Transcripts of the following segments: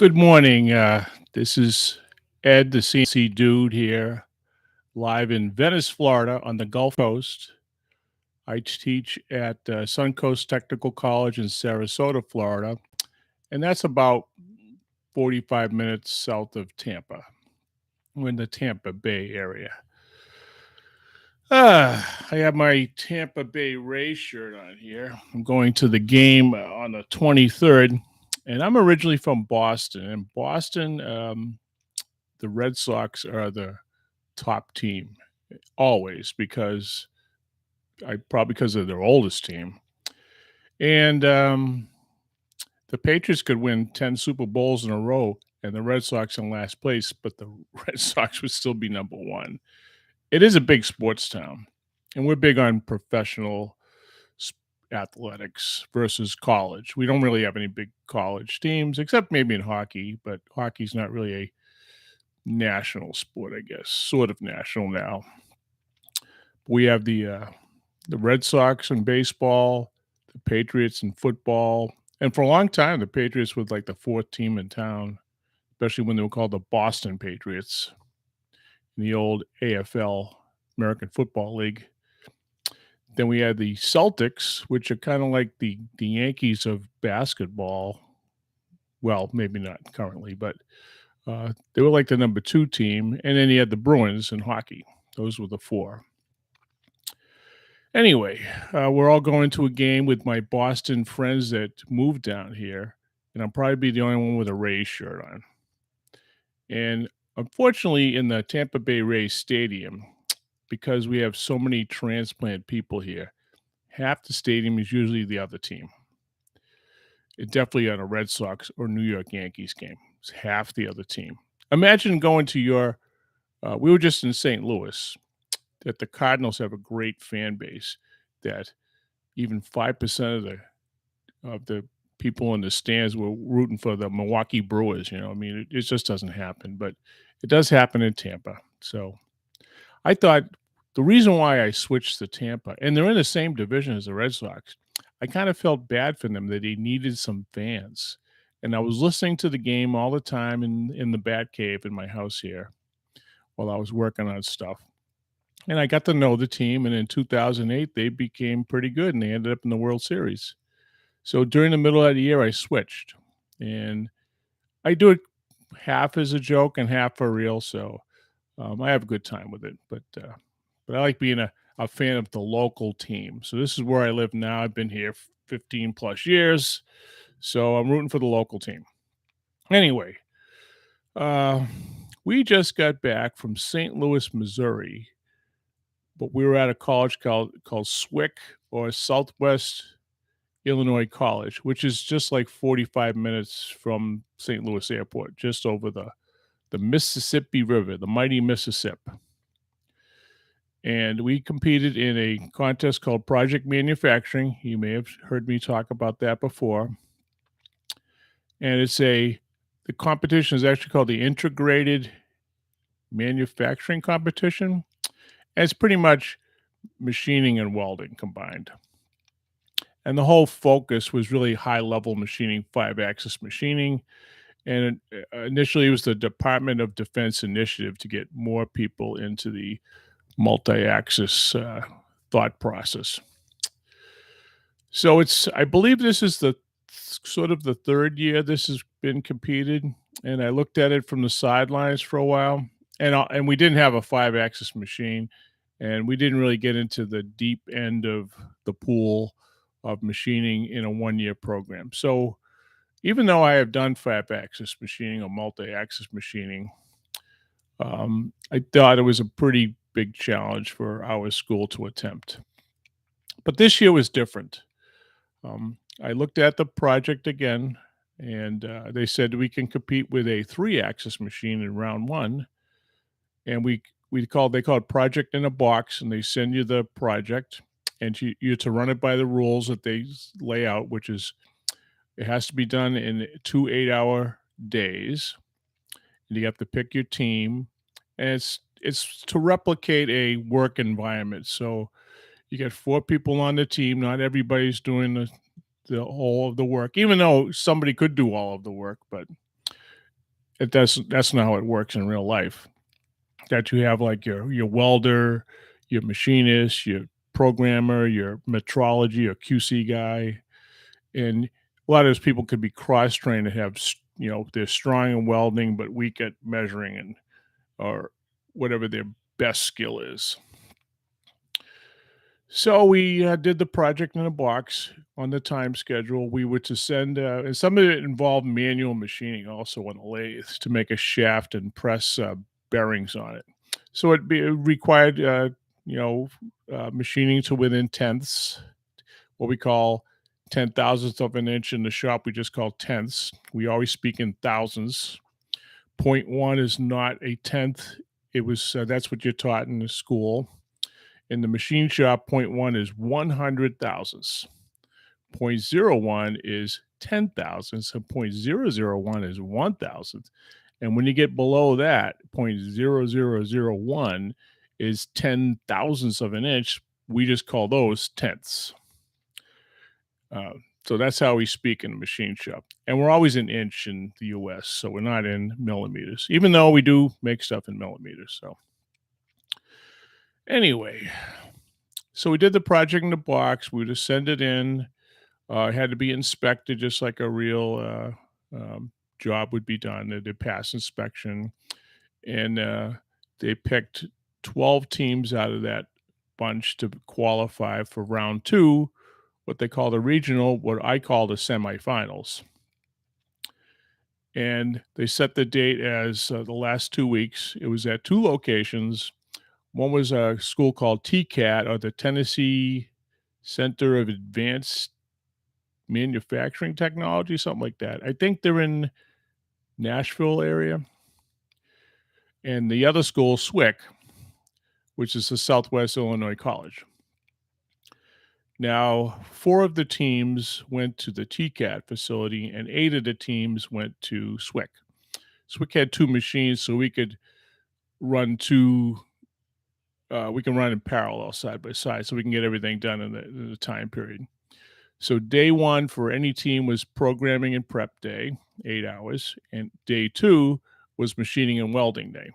Good morning. This is Ed, the CNC Dude here, live in Venice, Florida, on the Gulf Coast. I teach at Suncoast Technical College in Sarasota, Florida, and that's about 45 minutes south of Tampa. We're in the Tampa Bay area. I have my Tampa Bay Rays shirt on here. I'm going to the game on the 23rd, and I'm originally from Boston. In Boston, the Red Sox are the top team always because of their oldest team. And the Patriots could win 10 Super Bowls in a row and the Red Sox in last place, but the Red Sox would still be number one. It is a big sports town, and we're big on professional athletics versus college. We don't really have any big college teams, except maybe in hockey, but hockey's not really a national sport, I guess, sort of national now. We have the Red Sox in baseball, the Patriots in football, and for a long time, the Patriots were like the fourth team in town, especially when they were called the Boston Patriots in the old AFL, American Football League. Then we had the Celtics, which are kind of like the Yankees of basketball. Well, maybe not currently, but they were like the number two team. And then you had the Bruins in hockey. Those were the four. Anyway, we're all going to a game with my Boston friends that moved down here, and I'll probably be the only one with a Rays shirt on. And unfortunately, in the Tampa Bay Rays Stadium, because we have so many transplant people here, half the stadium is usually the other team. It definitely on a Red Sox or New York Yankees game. It's half the other team. Imagine going to we were just in St. Louis, that the Cardinals have a great fan base, that even 5% of the people in the stands were rooting for the Milwaukee Brewers. I mean, it just doesn't happen, but it does happen in Tampa. So I thought the reason why I switched to Tampa, and they're in the same division as the Red Sox, I kind of felt bad for them that they needed some fans. And I was listening to the game all the time in the Bat Cave in my house here while I was working on stuff. And I got to know the team, and in 2008, they became pretty good, and they ended up in the World Series. So during the middle of the year, I switched, and I do it half as a joke and half for real. So I have a good time with it, but I like being a fan of the local team. So this is where I live now. I've been here 15 plus years, so I'm rooting for the local team. Anyway, we just got back from St. Louis, Missouri, but we were at a college called SWIC, or Southwest Illinois College, which is just like 45 minutes from St. Louis Airport, just over the Mississippi River, the mighty Mississippi. And we competed in a contest called Project Manufacturing. You may have heard me talk about that before. And the competition is actually called the Integrated Manufacturing Competition. And it's pretty much machining and welding combined. And the whole focus was really high-level machining, 5-axis machining. And initially, it was the Department of Defense initiative to get more people into the multi-axis thought process. So I believe this is the sort of the third year this has been competed. And I looked at it from the sidelines for a while. And we didn't have a 5-axis machine. And we didn't really get into the deep end of the pool of machining in a one-year program. So even though I have done 5-axis machining or multi-axis machining, I thought it was a pretty big challenge for our school to attempt. But this year was different. I looked at the project again, and they said we can compete with a 3-axis machine in round one. And they call it Project in a Box, and they send you the project, and you to run it by the rules that they lay out, which is it has to be done in 2 8-hour days. And you have to pick your team, and it's to replicate a work environment. So you get 4 people on the team. Not everybody's doing the all of the work, even though somebody could do all of the work, but that's not how it works in real life. That you have like your welder, your machinist, your programmer, your metrology or QC guy, and a lot of those people could be cross trained to have they're strong in welding but weak at measuring and or whatever their best skill is. So we did the project in a box on the time schedule. We were to send, and some of it involved manual machining also on the lathe to make a shaft and press bearings on it. So it required, you know, machining to within tenths, what we call 10,000ths of an inch. In the shop, we just call tenths. We always speak in thousands. Point one is not a tenth. It was That's what you're taught in the school. In the machine shop, point one is 100 thousandths. Point zero one is 10 thousandths. And point zero zero one is 1,000th. And when you get below that, point zero zero zero one is 10,000ths of an inch. We just call those tenths. Uh, so that's how we speak in the machine shop. And we're always in inch in the US. So we're not in millimeters, even though we do make stuff in millimeters. So anyway, so we did the project in the box. We just send it in. It had to be inspected just like a real job would be done. They did pass inspection. And they picked 12 teams out of that bunch to qualify for round two, what they call the regional, what I call the semifinals. And they set the date as the last 2 weeks. It was at two locations. One was a school called TCAT, or the Tennessee Center of Advanced Manufacturing Technology, something like that. I think they're in Nashville area. And the other school, SWIC, which is the Southwest Illinois College. Now, 4 of the teams went to the TCAT facility, and 8 of the teams went to SWIC. SWIC had 2 machines, so we could run we can run in parallel side by side, so we can get everything done in the time period. So day 1 for any team was programming and prep day, 8 hours, and day 2 was machining and welding day,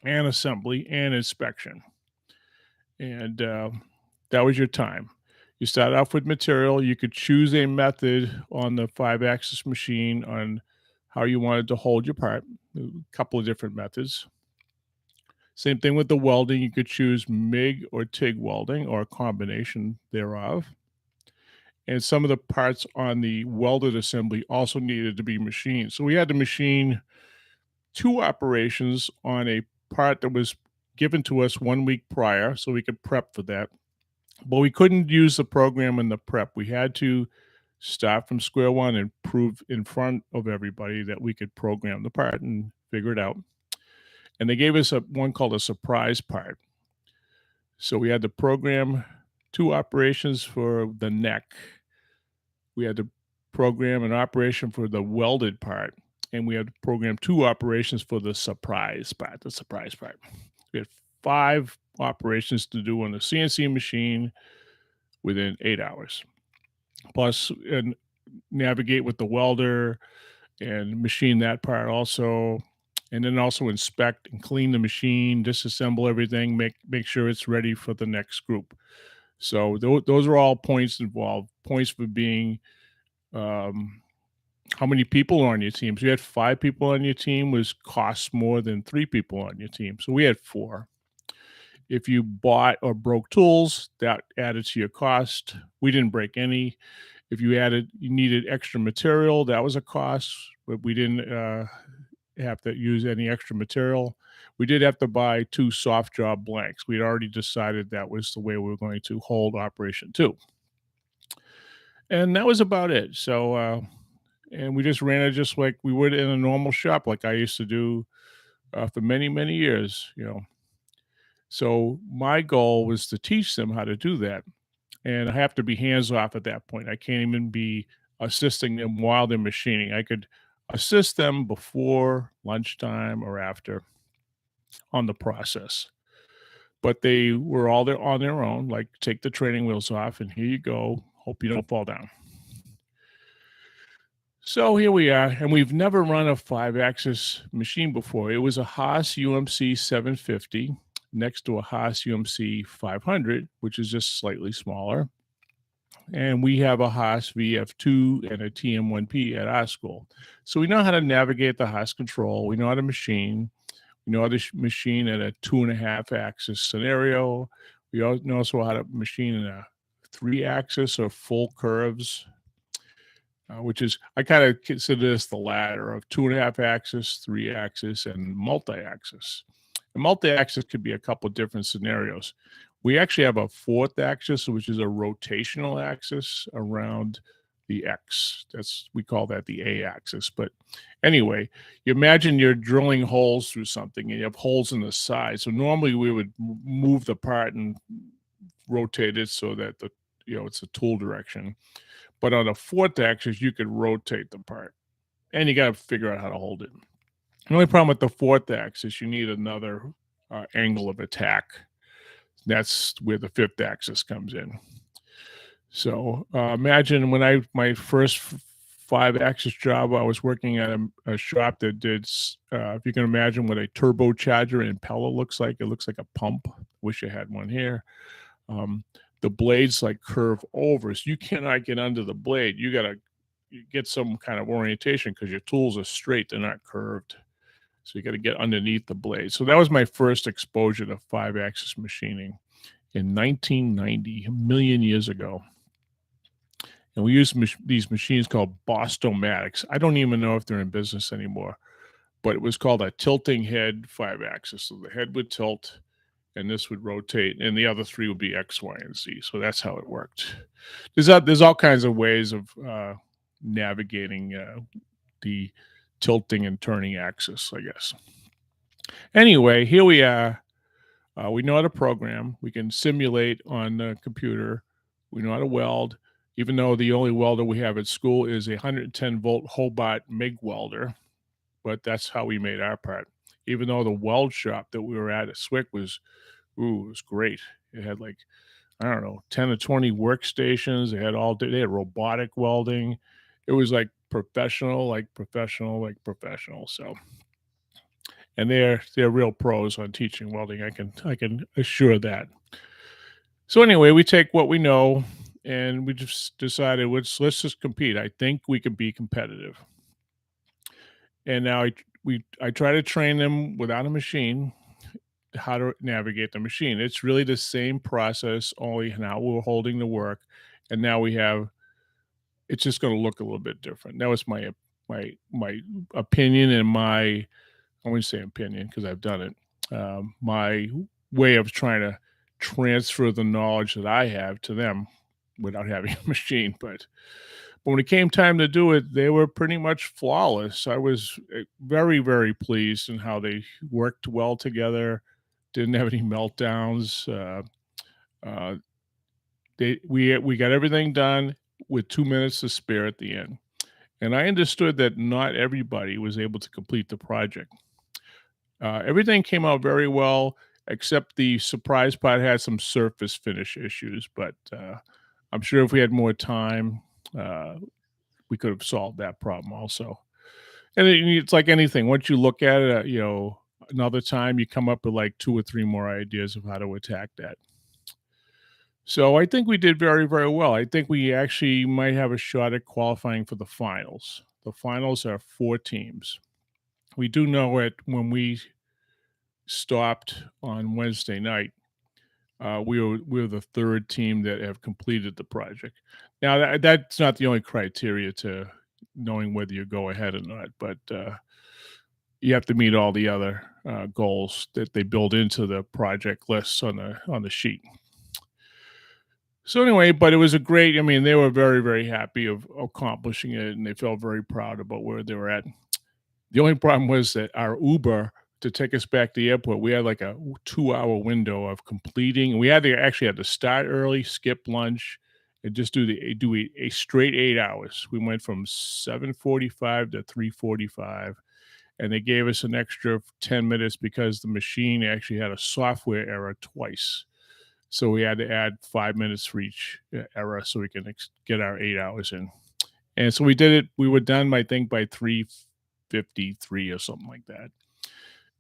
and assembly and inspection. And that was your time. You start off with material. You could choose a method on the 5-axis machine on how you wanted to hold your part. A couple of different methods. Same thing with the welding. You could choose MIG or TIG welding, or a combination thereof. And some of the parts on the welded assembly also needed to be machined. So we had to machine 2 operations on a part that was given to us 1 week prior, so we could prep for that. But we couldn't use the program in the prep. We had to start from square one and prove in front of everybody that we could program the part and figure it out. And they gave us one called a surprise part. So we had to program 2 operations for the neck. We had to program an operation for the welded part, and we had to program 2 operations for the surprise part. We had 5 operations to do on the CNC machine within 8 hours. Plus, and navigate with the welder and machine that part also, and then also inspect and clean the machine, disassemble everything, make sure it's ready for the next group. So those are all points involved. Points for being how many people are on your team. So you had 5 people on your team was costs more than 3 people on your team. So we had 4. If you bought or broke tools, that added to your cost. We didn't break any. If you needed extra material, that was a cost, but we didn't have to use any extra material. We did have to buy 2 soft job blanks. We'd already decided that was the way we were going to hold Operation 2. And that was about it. So, and we just ran it just like we would in a normal shop, like I used to do for many, many years. So my goal was to teach them how to do that. And I have to be hands off at that point. I can't even be assisting them while they're machining. I could assist them before lunchtime or after on the process. But they were all there on their own, like take the training wheels off and here you go. Hope you don't fall down. So here we are, and we've never run a 5-axis machine before. It was a Haas UMC 750 next to a Haas UMC 500, which is just slightly smaller. And we have a Haas VF2 and a TM1P at our school. So we know how to navigate the Haas control. We know how to machine. We know how to machine at a 2.5-axis scenario. We know also how to machine in a 3-axis or full curves, which is, I kind of consider this the latter of 2.5-axis, 3-axis, and multi-axis. And multi-axis could be a couple different scenarios. We actually have a 4th axis, which is a rotational axis around the X. We call that the A axis. But anyway, you imagine you're drilling holes through something and you have holes in the side. So normally we would move the part and rotate it so that it's a tool direction. But on a 4th axis, you could rotate the part, and you got to figure out how to hold it. The only problem with the 4th axis, you need another angle of attack. That's where the 5th axis comes in. So imagine when my first 5-axis job, I was working at a shop that did, if you can imagine what a turbocharger impeller looks like, it looks like a pump. Wish I had one here. The blades like curve over, so you cannot get under the blade. You got to get some kind of orientation because your tools are straight, they're not curved. So you got to get underneath the blade. So that was my first exposure to 5-axis machining in 1990, a million years ago. And we used these machines called Bostomatics. I don't even know if they're in business anymore, but it was called a tilting head 5-axis. So the head would tilt and this would rotate, and the other 3 would be X, Y, and Z. So that's how it worked. There's all kinds of ways of navigating the tilting and turning axis, I guess. Anyway, here we are. We know how to program. We can simulate on the computer. We know how to weld, even though the only welder we have at school is a 110-volt Hobart MIG welder. But that's how we made our part. Even though the weld shop that we were at Swick was great. It had like, I don't know, 10 to 20 workstations. They had robotic welding. It was like professional. So, and they're real pros on teaching welding. I can assure that. So anyway, we take what we know and we just decided let's just compete. I think we can be competitive. And now I try to train them without a machine how to navigate the machine. It's really the same process, only now we're holding the work, and now it's just going to look a little bit different. That was my opinion and I wouldn't say opinion because I've done it. My way of trying to transfer the knowledge that I have to them without having a machine, but when it came time to do it, they were pretty much flawless. I was very, very pleased in how they worked well together. Didn't have any meltdowns. We got everything done with 2 minutes to spare at the end, and I understood that not everybody was able to complete the project. Everything came out very well, except the surprise part had some surface finish issues. But I'm sure if we had more time, we could have solved that problem also. And it's like anything. Once you look at it, another time, you come up with like 2 or 3 more ideas of how to attack that. So I think we did very, very well. I think we actually might have a shot at qualifying for the finals. The finals are 4 teams. We do know it when we stopped on Wednesday night. We were the 3rd team that have completed the project. Now that's not the only criteria to knowing whether you go ahead or not, but you have to meet all the other goals that they build into the project lists on the sheet. So anyway, but it was they were very, very happy of accomplishing it, and they felt very proud about where they were at. The only problem was that our Uber to take us back to the airport, we had like a 2-hour window of completing. We actually had to start early, skip lunch, and just do a straight 8 hours. We went from 7:45 to 3:45, and they gave us an extra 10 minutes because the machine actually had a software error twice. So we had to add 5 minutes for each error so we can get our 8 hours in. And so we did it. We were done, I think, by 3:53 or something like that.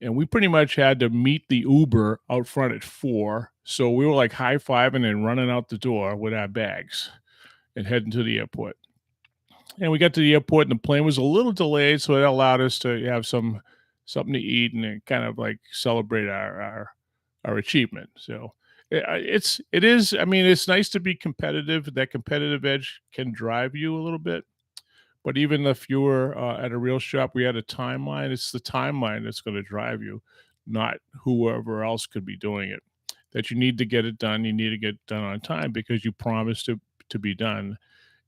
And we pretty much had to meet the Uber out front at 4. So we were like high fiving and running out the door with our bags and heading to the airport. And we got to the airport, and the plane was a little delayed, so it allowed us to have something to eat and then kind of like celebrate our achievement. So it is. I mean, it's nice to be competitive. That competitive edge can drive you a little bit. But even if you were at a real shop, we had a timeline. It's the timeline that's going to drive you, not whoever else could be doing it. That you need to get it done. You need to get it done on time because you promised to be done.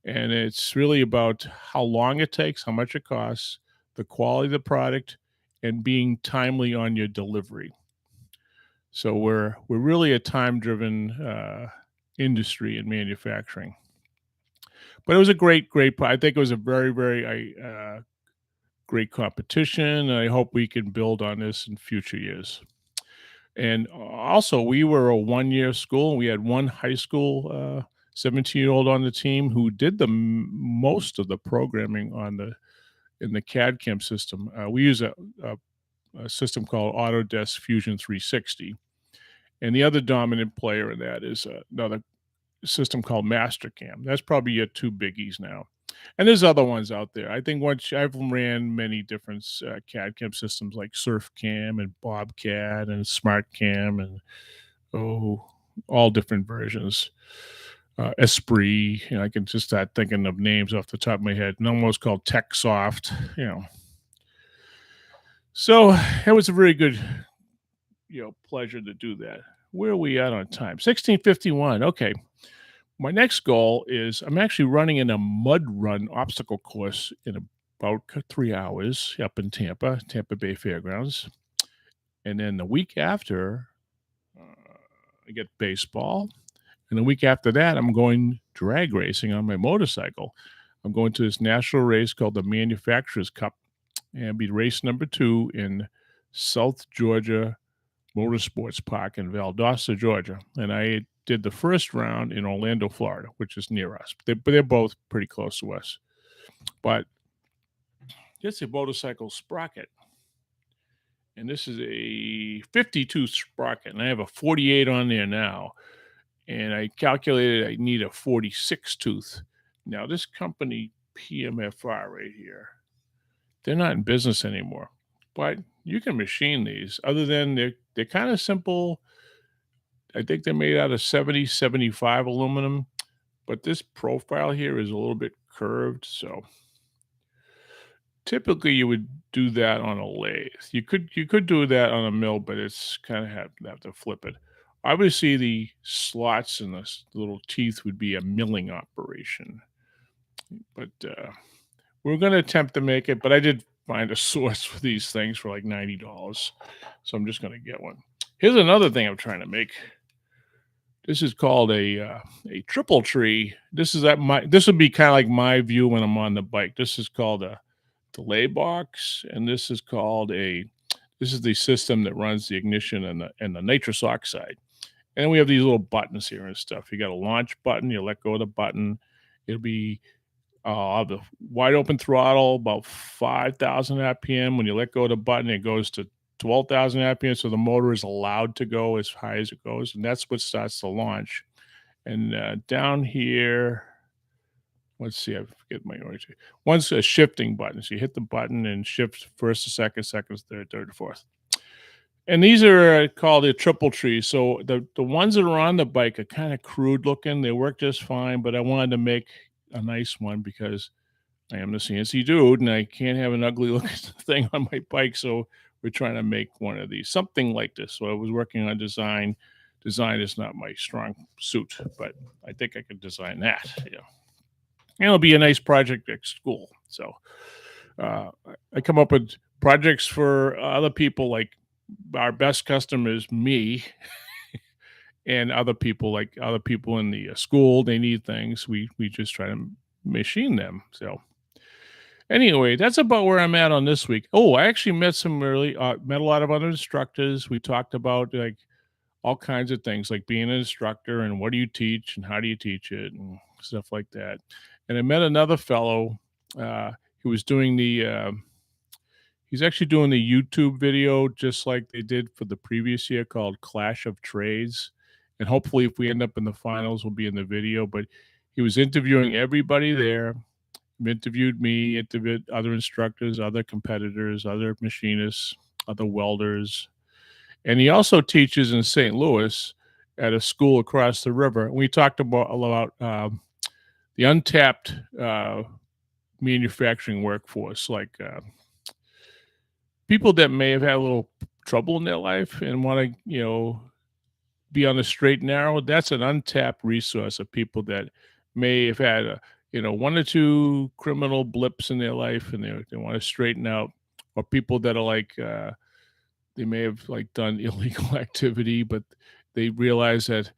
And it's really about how long it takes, how much it costs, the quality of the product, and being timely on your delivery. So we're really a time driven industry in manufacturing. But it was a I think it was a very great competition. And I hope we can build on this in future years. And also, we were a 1 year school. We had one high school 17-year-old on the team who did most of the programming on the in the CAD CAM system. We use a system called Autodesk Fusion 360, and the other dominant player in that is another system called Mastercam. That's probably your two biggies now. And there's other ones out there. I think once I've ran many different CAD CAM systems like SurfCam and Bobcat and SmartCam and oh, all different versions. Esprit, I can just start thinking of names off the top of my head. And one's called TechSoft. So it was a very good, pleasure to do that. Where are we at on time? 16:51. Okay. My next goal is I'm actually running in a mud run obstacle course in about 3 hours up in Tampa Bay Fairgrounds. And then the week after, I get baseball. And the week after that, I'm going drag racing on my motorcycle. I'm going to this national race called the Manufacturers Cup, and it'll be race number 2 in South Georgia Motorsports Park in Valdosta, Georgia. And I did the first round in Orlando, Florida, which is near us. They're both pretty close to us. But it's a motorcycle sprocket. And this is a 52 sprocket, and I have a 48 on there now. And I calculated I need a 46 tooth. Now, this company, PMFR right here, they're not in business anymore. But you can machine these. Other than they're kind of simple. I think they're made out of 70-75 aluminum, but this profile here is a little bit curved, so typically you would do that on a lathe. You could do that on a mill, but it's kind of have to flip it. Obviously, the slots and the little teeth would be a milling operation, but we're going to attempt to make it. But I did find a source for these things for like $90, so I'm just going to get one. Here's another thing I'm trying to make. This is called a triple tree. This would be kind of like my view when I'm on the bike. This is called a delay box, and this is the system that runs the ignition and the nitrous oxide. And we have these little buttons here and stuff. You got a launch button. You let go of the button. It'll be the wide open throttle, about 5,000 RPM. When you let go of the button, it goes to 12,000 RPM. So the motor is allowed to go as high as it goes. And that's what starts the launch. And down here, let's see, I forget my orientation. One's a shifting button. So you hit the button and shift first to second, second to third, third to fourth. And these are called a triple tree. So the ones that are on the bike are kind of crude looking. They work just fine, but I wanted to make a nice one because I am the CNC Dude and I can't have an ugly looking thing on my bike. So we're trying to make one of these, something like this. So I was working on design. Design is not my strong suit, but I think I could design that. Yeah. And it'll be a nice project at school. So I come up with projects for other people, like our best customer is me. And other people in the school, they need things. We just try to machine them. So anyway, that's about where I'm at on this week. Oh, I actually met met a lot of other instructors. We talked about like all kinds of things like being an instructor and what do you teach and how do you teach it and stuff like that. And I met another fellow, who was doing he's actually doing the YouTube video just like they did for the previous year called Clash of Trades. And hopefully, if we end up in the finals, we'll be in the video. But he was interviewing everybody there, interviewed me, interviewed other instructors, other competitors, other machinists, other welders. And he also teaches in St. Louis at a school across the river. We talked about the untapped manufacturing workforce, like people that may have had a little trouble in their life and want to, be on the straight and narrow. That's an untapped resource of people that may have had one or two criminal blips in their life, and they want to straighten out, or people that are like they may have like done illegal activity, but they realize that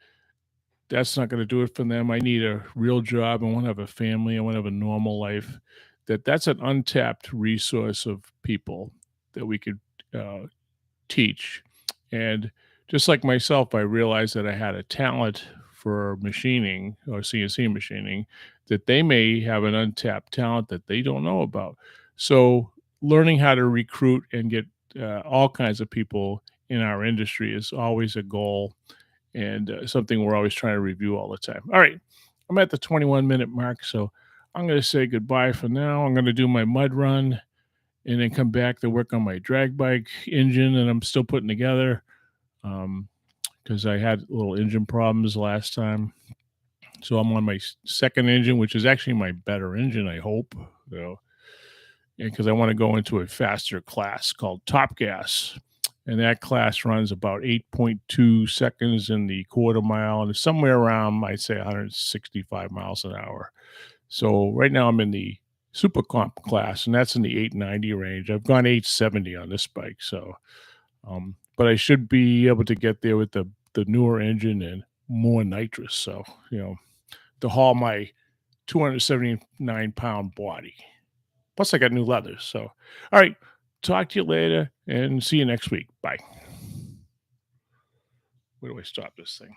that's not going to do it for them. I need a real job. I want to have a family. I want to have a normal life. That's an untapped resource of people that we could uh, teach. And just like myself, I realized that I had a talent for machining or CNC machining, that they may have an untapped talent that they don't know about. So learning how to recruit and get all kinds of people in our industry is always a goal, and something we're always trying to review all the time. All right, I'm at the 21-minute mark, so I'm going to say goodbye for now. I'm going to do my mud run and then come back to work on my drag bike engine, and I'm still putting together because I had little engine problems last time. So I'm on my second engine, which is actually my better engine, I hope. So, because I want to go into a faster class called Top Gas. And that class runs about 8.2 seconds in the quarter mile, and it's somewhere around, I'd say, 165 miles an hour. So right now I'm in the super comp class, and that's in the 890 range. I've gone 870 on this bike. So, but I should be able to get there with the newer engine and more nitrous. So, to haul my 279-pound body. Plus, I got new leathers. So, all right. Talk to you later and see you next week. Bye. Where do I stop this thing?